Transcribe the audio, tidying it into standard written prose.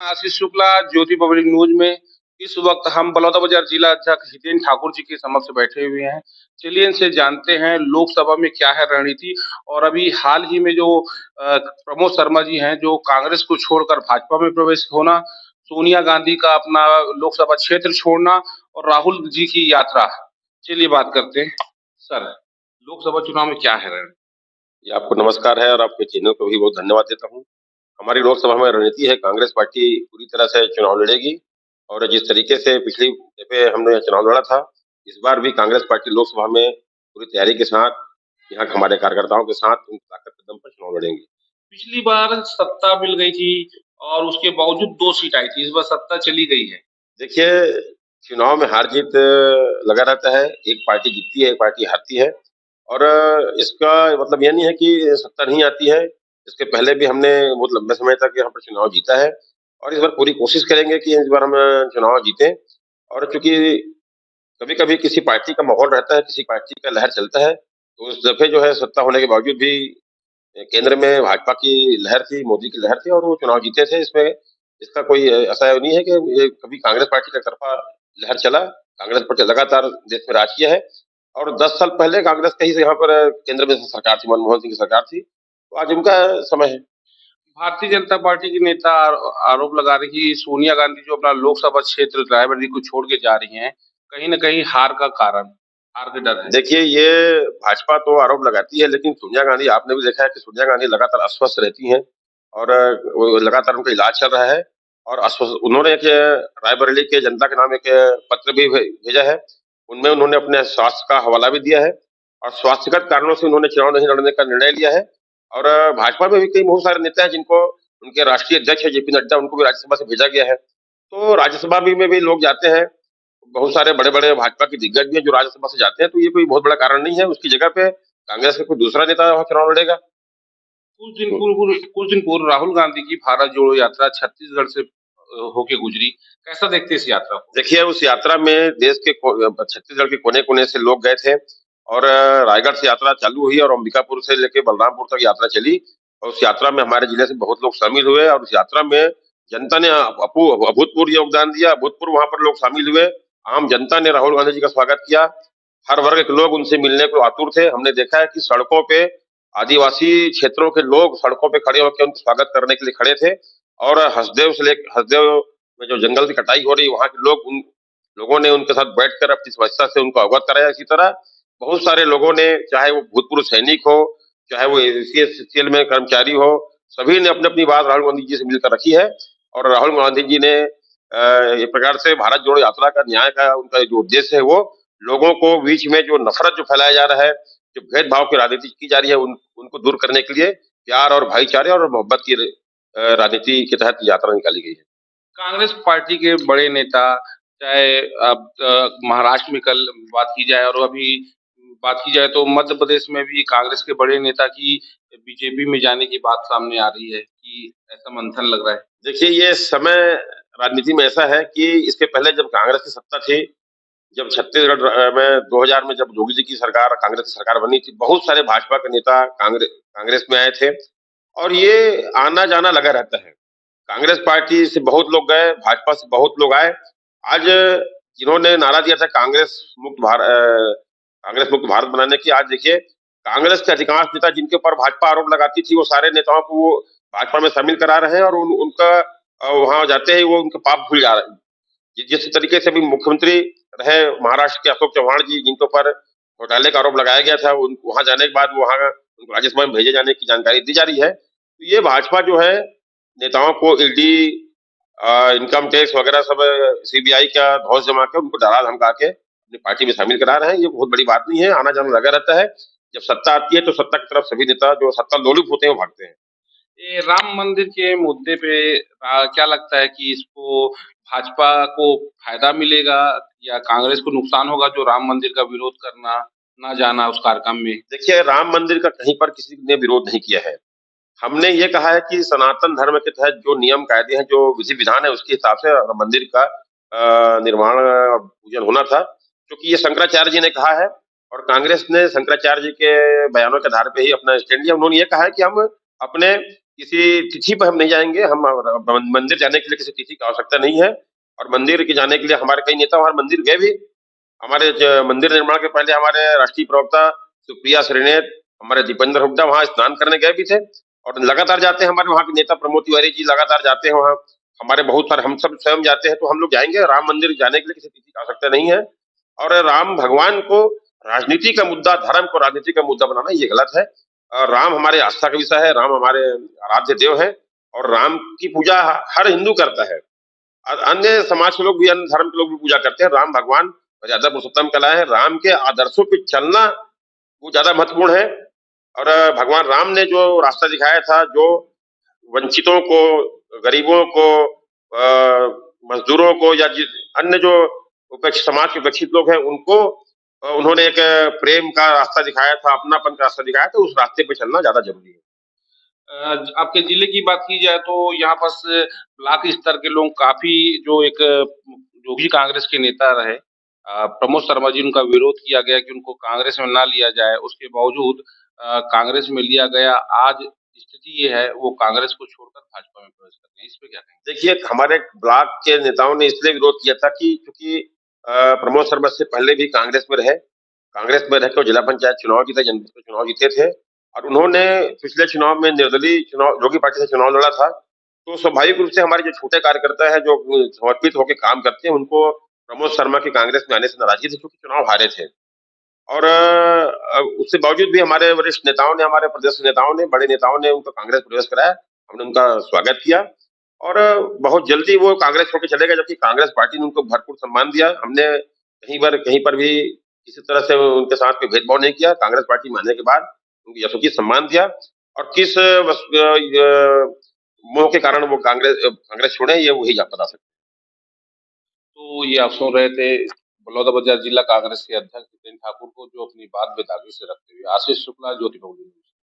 आशीष शुक्ला, ज्योति public news में। इस वक्त हम बलौदाबाजार जिला अध्यक्ष हितेन ठाकुर जी के समक्ष बैठे हुए हैं। चलिए इनसे जानते हैं लोकसभा में क्या है रणनीति। और अभी हाल ही में जो प्रमोद शर्मा जी हैं, जो कांग्रेस को छोड़कर भाजपा में प्रवेश होना, सोनिया गांधी का अपना लोकसभा क्षेत्र छोड़ना और राहुल जी की यात्रा। चलिए बात करते हैं। सर, लोकसभा चुनाव में क्या है रणनीति? ये आपको नमस्कार है और आपके चैनल को भी बहुत धन्यवाद देता हूँ। हमारी लोकसभा में रणनीति है, कांग्रेस पार्टी पूरी तरह से चुनाव लड़ेगी और जिस तरीके से पिछली दफे हमने चुनाव लड़ा था, इस बार भी कांग्रेस पार्टी लोकसभा में पूरी तैयारी के साथ यहाँ के हमारे कार्यकर्ताओं के साथ उनकी ताकत के दम पर चुनाव लड़ेंगे। पिछली बार सत्ता मिल गई थी और उसके बावजूद 2 सीट आई थी। इस बार सत्ता चली गई है। देखिए, चुनाव में हार जीत लगा रहता है, एक पार्टी जीतती है, एक पार्टी हारती है और इसका मतलब ये नहीं है कि सत्ता नहीं आती है। इसके पहले भी हमने बहुत लंबे समय तक यहाँ पर चुनाव जीता है और इस बार पूरी कोशिश करेंगे कि इस बार हम चुनाव जीतें। और चूंकि कभी-कभी किसी पार्टी का माहौल रहता है, किसी पार्टी का लहर चलता है, तो उस दफे जो है सत्ता होने के बावजूद भी केंद्र में भाजपा की लहर थी, मोदी की लहर थी और वो चुनाव जीते थे। इसमें इसका कोई ऐसा नहीं है कि ये कभी कांग्रेस पार्टी का तरफा लहर चला। कांग्रेस पार्टी लगातार देश में राज किया है और 10 साल पहले कांग्रेस का ही यहाँ पर केंद्र में सरकार थी, मनमोहन सिंह की सरकार थी, तो आज उनका समय है। भारतीय जनता पार्टी की नेता आरोप लगा रही कि सोनिया गांधी जो अपना लोकसभा क्षेत्र रायबरेली को छोड़ के जा रही हैं, कहीं न कहीं हार का कारण, हार का डर है। देखिए, ये भाजपा तो आरोप लगाती है, लेकिन सोनिया गांधी आपने भी देखा है कि सोनिया गांधी लगातार अस्वस्थ रहती हैं और वो लगातार उनका इलाज चल रहा है और अस्वस्थ उन्होंने एक रायबरेली के जनता के नाम एक पत्र भी भेजा है। उनमें उन्होंने अपने स्वास्थ्य का हवाला भी दिया है और स्वास्थ्यगत कारणों से उन्होंने चुनाव नहीं लड़ने का निर्णय लिया है। और भाजपा में भी कई बहुत सारे नेता हैं जिनको उनके राष्ट्रीय अध्यक्ष है जेपी नड्डा, उनको भी राज्यसभा से भेजा गया है। तो राज्यसभा भी में भी लोग जाते हैं, बहुत सारे बड़े-बड़े भाजपा के दिग्गज भी हैं जो राज्यसभा से जाते हैं, तो ये कोई बहुत बड़ा कारण नहीं है। उसकी जगह पे कांग्रेस का कोई दूसरा नेता वहाँ चुनाव लड़ेगा। कुछ दिन पूर्व राहुल गांधी की भारत जोड़ो यात्रा छत्तीसगढ़ से होके गुजरी। कैसा देखते हैं इस यात्रा को? देखिए, उस यात्रा में देश के छत्तीसगढ़ के कोने-कोने से लोग गए थे और रायगढ़ से यात्रा चालू हुई और अंबिकापुर से लेके बलरामपुर तक यात्रा चली और उस यात्रा में हमारे जिले से बहुत लोग शामिल हुए और उस यात्रा में जनता ने अभूतपूर्व योगदान दिया, अभूतपूर्व वहाँ पर लोग शामिल हुए। आम जनता ने राहुल गांधी जी का स्वागत किया। हर वर्ग के लोग उनसे मिलने को आतुर थे। हमने देखा है कि सड़कों पे आदिवासी क्षेत्रों के लोग सड़कों पे खड़े होकर उनका स्वागत करने के लिए खड़े थे और हसदेव में जो जंगल की कटाई हो रही, वहाँ के उन लोगों ने उनके साथ बैठकर अपनी समस्या से उनको अवगत कराया। इसी तरह बहुत सारे लोगों ने, चाहे वो भूतपूर्व सैनिक हो, चाहे वो एसीएससीएल में कर्मचारी हो, सभी ने अपनी-अपनी बात राहुल गांधी जी से मिलकर रखी है और राहुल गांधी जी ने एक प्रकार से भारत जोड़ो यात्रा का न्याय का उनका जो उद्देश्य है, वो लोगों को बीच में जो नफरत जो फैलाया जा रहा है, जो भेदभाव की राजनीति की जा रही है, उनको दूर करने के लिए प्यार और भाईचारे और मोहब्बत की राजनीति के तहत यात्रा निकाली गई है। कांग्रेस पार्टी के बड़े नेता, चाहे अब महाराष्ट्र में कल बात की जाए और अभी बात की जाए तो मध्य प्रदेश में भी कांग्रेस के बड़े नेता की बीजेपी में जाने की बात सामने आ रही है कि ऐसा मंथन लग रहा है। देखिए, ये समय राजनीति में ऐसा है कि इसके पहले जब कांग्रेस की सत्ता थी, जब छत्तीसगढ़ में 2000 में जब योगी जी की सरकार, कांग्रेस की सरकार बनी थी, बहुत सारे भाजपा के नेता कांग्रेस में आए थे और ये आना-जाना लगा रहता है। कांग्रेस पार्टी से बहुत लोग गए, भाजपा से बहुत लोग आए। आज जिन्होंने नारा दिया था कांग्रेस मुक्त भारत बनाने की, आज देखिए कांग्रेस के अधिकांश नेता जिनके ऊपर भाजपा आरोप लगाती थी, वो सारे नेताओं को वो भाजपा में शामिल करा रहे हैं और उनका वहाँ जाते ही वो उनका पाप भूल जा रहे हैं। जिस तरीके से अभी मुख्यमंत्री रहे महाराष्ट्र के अशोक चौहान जी, जिनके ऊपर घोटाले का आरोप लगाया गया था, वहाँ जाने के बाद वहाँ उनको राज्यसभा में भेजे जाने की जानकारी दी जा रही है। तो ये भाजपा जो है नेताओं को ईडी, इनकम टैक्स वगैरह सब सीबीआई का धौंस जमा के उनको डरा धमका के अपनी पार्टी में शामिल करा रहे हैं। ये बहुत बड़ी बात नहीं है, आना जाना लगा रहता है। जब सत्ता आती है तो सत्ता की तरफ सभी नेता जो सत्ता लोलुप होते हैं वो भागते हैं। ये राम मंदिर के मुद्दे पे क्या लगता है कि इसको भाजपा को फायदा मिलेगा या कांग्रेस को नुकसान होगा जो राम मंदिर का विरोध करना, ना जाना उस कार्यक्रम में? देखिए, राम मंदिर का कहीं पर किसी ने विरोध नहीं किया है। हमने ये कहा है कि सनातन धर्म के तहत जो नियम कायदे हैं, जो विधि विधान है, उसके हिसाब से मंदिर का निर्माण और पूजन होना था, क्योंकि ये शंकराचार्य जी ने कहा है और कांग्रेस ने शंकराचार्य जी के बयानों के आधार पे ही अपना स्टैंड लिया। उन्होंने ये कहा है कि हम अपने किसी तिथि पर हम नहीं जाएंगे। हम मंदिर जाने के लिए किसी तिथि की आवश्यकता नहीं है। और मंदिर के जाने के लिए हमारे कई नेता वहां मंदिर गए भी। हमारे मंदिर निर्माण के पहले हमारे राष्ट्रीय प्रवक्ता सुप्रिया श्रीनेत, हमारे दीपेंद्र हुड्डा वहां स्नान करने गए भी थे। और लगातार जाते हैं हमारे वहां के नेता प्रमोद तिवारी जी, लगातार जाते हैं वहां। हमारे बहुत सारे हम सब स्वयं जाते हैं। तो हम लोग जाएंगे। राम मंदिर जाने के लिए किसी तिथि की आवश्यकता नहीं है। और राम भगवान को राजनीति का मुद्दा, धर्म को राजनीति का मुद्दा बनाना ये गलत है। राम हमारे आस्था का विषय है। राम हमारे आराध्य देव है। और राम की पूजा हर हिंदू करता है। अन्य समाज के लोग भी, अन्य धर्म के लोग भी पूजा करते हैं। राम भगवान मर्यादा पुरुषोत्तम कहलाए हैं। राम के आदर्शों पे चलना वो ज्यादा महत्वपूर्ण है। और भगवान राम ने जो रास्ता दिखाया था, जो वंचितों को, गरीबों को, मजदूरों को, या अन्य जो समाज के उपेक्षित लोग हैं उनको उन्होंने एक प्रेम का रास्ता दिखाया था, अपनापन का रास्ता दिखाया था। उस रास्ते पे चलना ज्यादा जरूरी है। आपके जिले की बात की जाए तो यहाँ पास ब्लॉक स्तर के लोग काफ़ी जो एक जो भी कांग्रेस के नेता रहे प्रमोद शर्मा जी उनका विरोध किया गया कि उनको कांग्रेस में ना लिया जाए। उसके बावजूद कांग्रेस में लिया गया। आज स्थिति ये है वो कांग्रेस को छोड़कर भाजपा में प्रवेश करते हैं। इस पे क्या कहेंगे? देखिए, हमारे ब्लॉक के नेताओं ने इसलिए विरोध किया था कि क्योंकि प्रमोद शर्मा से पहले भी कांग्रेस में रहे। कांग्रेस में रहकर जिला पंचायत चुनाव जीते, जनपद में चुनाव जीते थे। और उन्होंने पिछले चुनाव में निर्दलीय चुनाव जोगी पार्टी से चुनाव लड़ा था। तो स्वाभाविक रूप से हमारे जो छोटे कार्यकर्ता है, जो समर्पित होकर काम करते हैं, उनको प्रमोद शर्मा की कांग्रेस में आने से नाराजगी थी, क्योंकि चुनाव हारे थे। और उसके बावजूद भी हमारे वरिष्ठ नेताओं ने, हमारे प्रदेश नेताओं ने, बड़े नेताओं ने उनको कांग्रेस प्रवेश कराया। हमने उनका स्वागत किया। और बहुत जल्दी वो कांग्रेस छोड़ के चले गए, जबकि कांग्रेस पार्टी ने उनको भरपूर सम्मान दिया। हमने कहीं पर भी किसी तरह से उनके साथ कोई भेदभाव नहीं किया। कांग्रेस पार्टी में आने के बाद उनको यथोचित सम्मान दिया। और किस मोह के कारण वो कांग्रेस कांग्रेस छोड़े, ये वही जा बता सकते तो ये आप सुन रहे थे बलौदाबाजार जिला कांग्रेस के अध्यक्ष जितेंद्र ठाकुर को, जो अपनी बात बेदागी से रखते हुए आशीष शुक्ला ज्योति बबुल